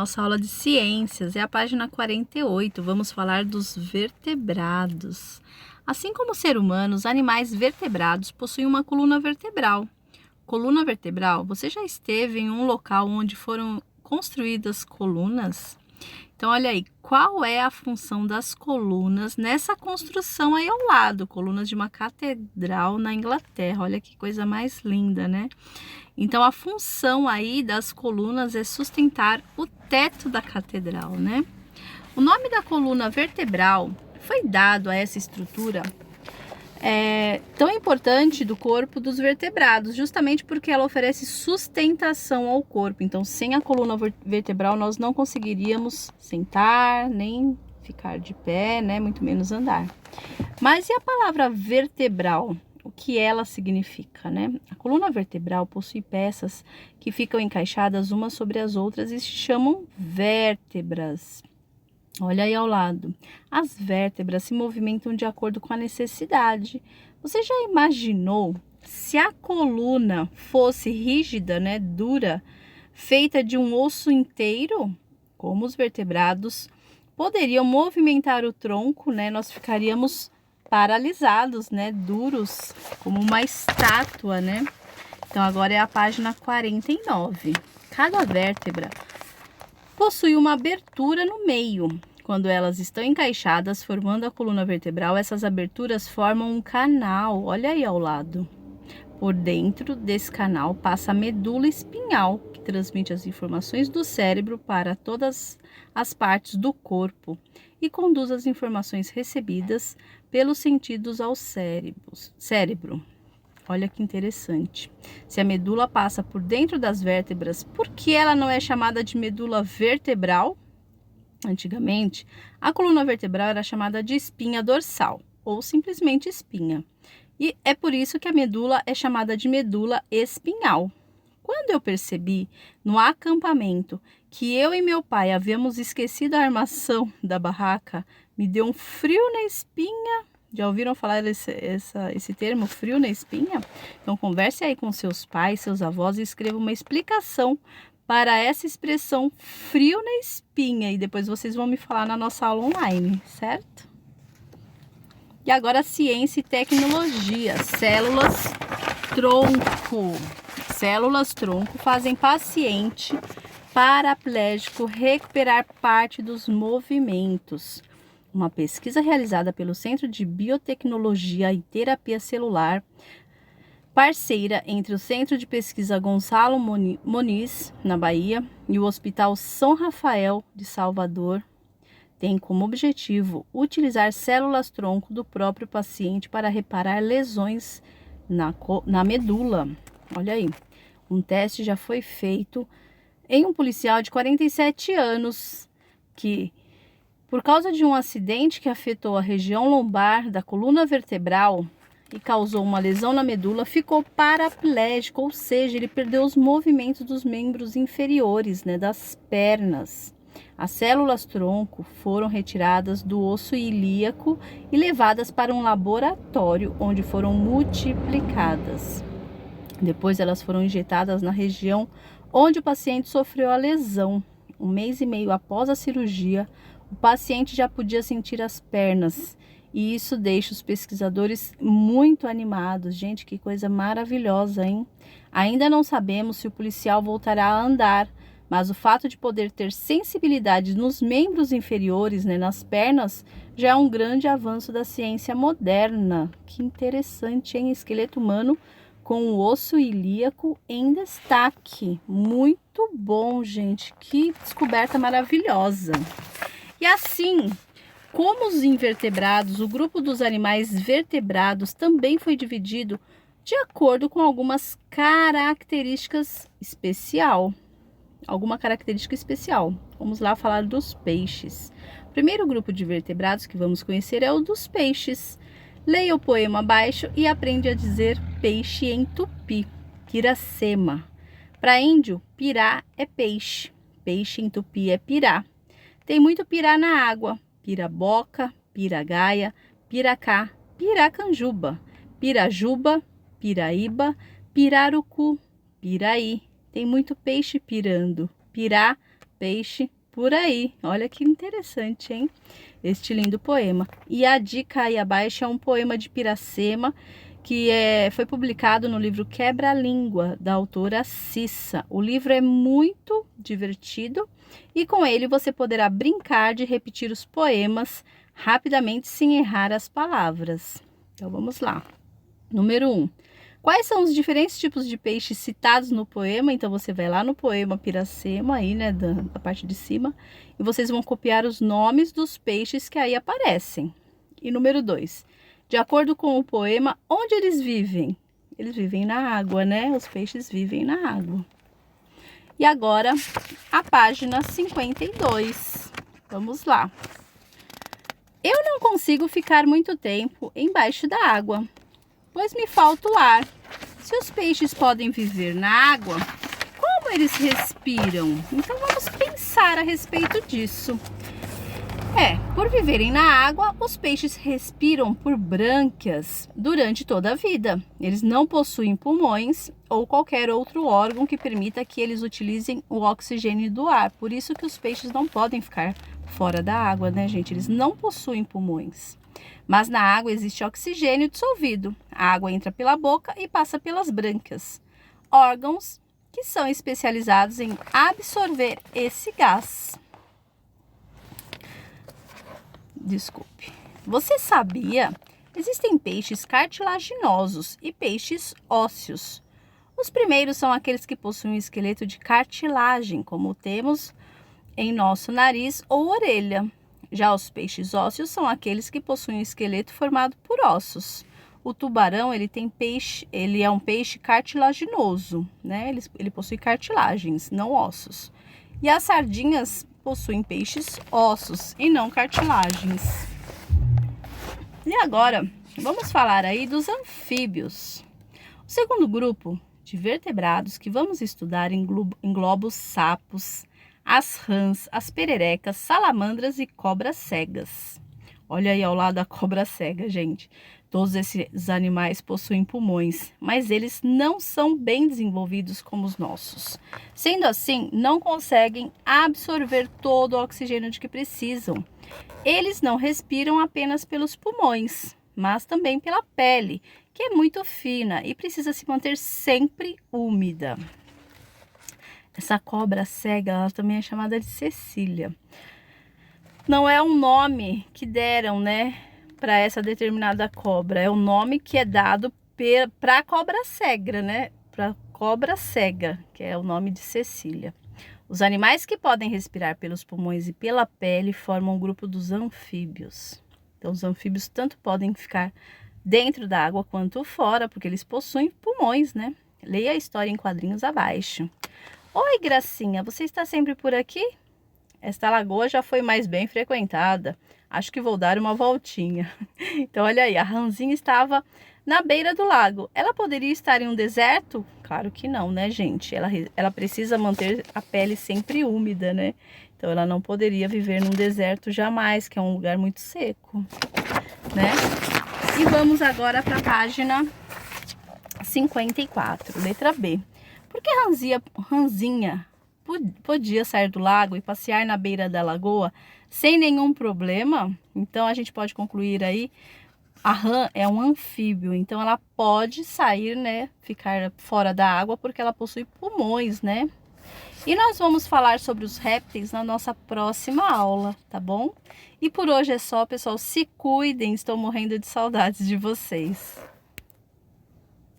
Nossa aula de ciências é a página 48. Vamos falar dos vertebrados. Assim como o ser humano, os animais vertebrados possuem uma coluna vertebral. Coluna vertebral, você já esteve em um local onde foram construídas colunas? Então, olha aí, qual é a função das colunas nessa construção aí ao lado? Colunas de uma catedral na Inglaterra. Olha que coisa mais linda, né? Então, a função aí das colunas é sustentar o teto da catedral, né? O nome da coluna vertebral foi dado a essa estrutura tão importante do corpo dos vertebrados, justamente porque ela oferece sustentação ao corpo. Então, sem a coluna vertebral, nós não conseguiríamos sentar, nem ficar de pé, né? Muito menos andar. Mas e a palavra vertebral? O que ela significa, né? A coluna vertebral possui peças que ficam encaixadas umas sobre as outras e se chamam vértebras. Olha aí ao lado. As vértebras se movimentam de acordo com a necessidade. Você já imaginou se a coluna fosse rígida, né, dura, feita de um osso inteiro? Como os vertebrados poderiam movimentar o tronco, né? Nós ficaríamos paralisados, né, duros, como uma estátua, né? Então agora é a página 49. Cada vértebra possui uma abertura no meio. Quando elas estão encaixadas, formando a coluna vertebral, essas aberturas formam um canal. Olha aí ao lado. Por dentro desse canal passa a medula espinhal, que transmite as informações do cérebro para todas as partes do corpo e conduz as informações recebidas pelos sentidos ao cérebro. Olha que interessante. Se a medula passa por dentro das vértebras, por que ela não é chamada de medula vertebral? Antigamente, a coluna vertebral era chamada de espinha dorsal ou simplesmente espinha. E é por isso que a medula é chamada de medula espinhal. Quando eu percebi no acampamento que eu e meu pai havíamos esquecido a armação da barraca, me deu um frio na espinha. Já ouviram falar esse termo, frio na espinha? Então converse aí com seus pais, seus avós e escreva uma explicação para essa expressão frio na espinha. E depois vocês vão me falar na nossa aula online, certo? E agora ciência e tecnologia. Células tronco. Células tronco fazem paciente paraplégico recuperar parte dos movimentos. Uma pesquisa realizada pelo Centro de Biotecnologia e Terapia Celular, parceira entre o Centro de Pesquisa Gonçalo Moniz, na Bahia, e o Hospital São Rafael de Salvador, tem como objetivo utilizar células-tronco do próprio paciente para reparar lesões na medula. Olha aí, um teste já foi feito em um policial de 47 anos que, por causa de um acidente que afetou a região lombar da coluna vertebral e causou uma lesão na medula, ficou paraplégico, ou seja, ele perdeu os movimentos dos membros inferiores, né, das pernas. As células-tronco foram retiradas do osso ilíaco e levadas para um laboratório, onde foram multiplicadas. Depois elas foram injetadas na região onde o paciente sofreu a lesão. 1 mês e meio após a cirurgia, o paciente já podia sentir as pernas. E isso deixa os pesquisadores muito animados. Gente, que coisa maravilhosa, hein? Ainda não sabemos se o policial voltará a andar, mas o fato de poder ter sensibilidade nos membros inferiores, né, nas pernas, já é um grande avanço da ciência moderna. Que interessante, hein? Esqueleto humano com o osso ilíaco em destaque. Muito bom, gente. Que descoberta maravilhosa. E assim, como os invertebrados, o grupo dos animais vertebrados também foi dividido de acordo com algumas características especial. Vamos lá falar dos peixes. O primeiro grupo de vertebrados que vamos conhecer é o dos peixes. Leia o poema abaixo e aprende a dizer peixe em tupi. Piracema. Para índio, pirá é peixe. Peixe em tupi é pirá. Tem muito pirá na água. Piraboca, piragaia, piracá, piracanjuba, pirajuba, piraíba, pirarucu, piraí. Tem muito peixe pirando. Pirá, peixe por aí. Olha que interessante, hein? Este lindo poema. E a dica aí abaixo é um poema de Piracema, que foi publicado no livro Quebra-Língua, da autora Cissa. O livro é muito divertido e com ele você poderá brincar de repetir os poemas rapidamente sem errar as palavras. Então vamos lá. Número 1. Quais são os diferentes tipos de peixes citados no poema? Então você vai lá no poema Piracema, aí, né, da parte de cima, e vocês vão copiar os nomes dos peixes que aí aparecem. E número 2. De acordo com o poema, onde eles vivem? Eles vivem na água, né? Os peixes vivem na água. E agora, a página 52. Vamos lá. Eu não consigo ficar muito tempo embaixo da água, pois me falta o ar. Se os peixes podem viver na água, como eles respiram? Então vamos pensar a respeito disso. Por viverem na água, os peixes respiram por brânquias durante toda a vida. Eles não possuem pulmões ou qualquer outro órgão que permita que eles utilizem o oxigênio do ar. Por isso que os peixes não podem ficar fora da água, né, gente? Eles não possuem pulmões. Mas na água existe oxigênio dissolvido. A água entra pela boca e passa pelas brânquias, órgãos que são especializados em absorver esse gás. Desculpe. Você sabia? Existem peixes cartilaginosos e peixes ósseos. Os primeiros são aqueles que possuem um esqueleto de cartilagem, como temos em nosso nariz ou orelha. Já os peixes ósseos são aqueles que possuem um esqueleto formado por ossos. O tubarão, ele é um peixe cartilaginoso, né? Ele possui cartilagens, não ossos. E as sardinhas possuem peixes ossos e não cartilagens. E agora, vamos falar aí dos anfíbios. O segundo grupo de vertebrados que vamos estudar engloba os sapos, as rãs, as pererecas, salamandras e cobras cegas. Olha aí ao lado a cobra cega, gente. Todos esses animais possuem pulmões, mas eles não são bem desenvolvidos como os nossos. Sendo assim, não conseguem absorver todo o oxigênio de que precisam. Eles não respiram apenas pelos pulmões, mas também pela pele, que é muito fina e precisa se manter sempre úmida. Essa cobra cega, ela também é chamada de Cecília. Não é um nome que deram, né, para essa determinada cobra. É o nome que é dado para a cobra cega, né? Para cobra cega, que é o nome de Cecília. Os animais que podem respirar pelos pulmões e pela pele formam o grupo dos anfíbios. Então, os anfíbios tanto podem ficar dentro da água quanto fora, porque eles possuem pulmões, né? Leia a história em quadrinhos abaixo. Oi, Gracinha, você está sempre por aqui? Esta lagoa já foi mais bem frequentada. Acho que vou dar uma voltinha. Então, olha aí, a rãzinha estava na beira do lago. Ela poderia estar em um deserto? Claro que não, né, gente? Ela precisa manter a pele sempre úmida, né? Então, ela não poderia viver num deserto jamais, que é um lugar muito seco, né? E vamos agora para a página 54, letra B. Por que rãzinha podia sair do lago e passear na beira da lagoa sem nenhum problema? Então, a gente pode concluir aí, a rã é um anfíbio, então ela pode sair, né, ficar fora da água porque ela possui pulmões, né? E nós vamos falar sobre os répteis na nossa próxima aula, tá bom? E por hoje é só, pessoal. Se cuidem, estou morrendo de saudades de vocês.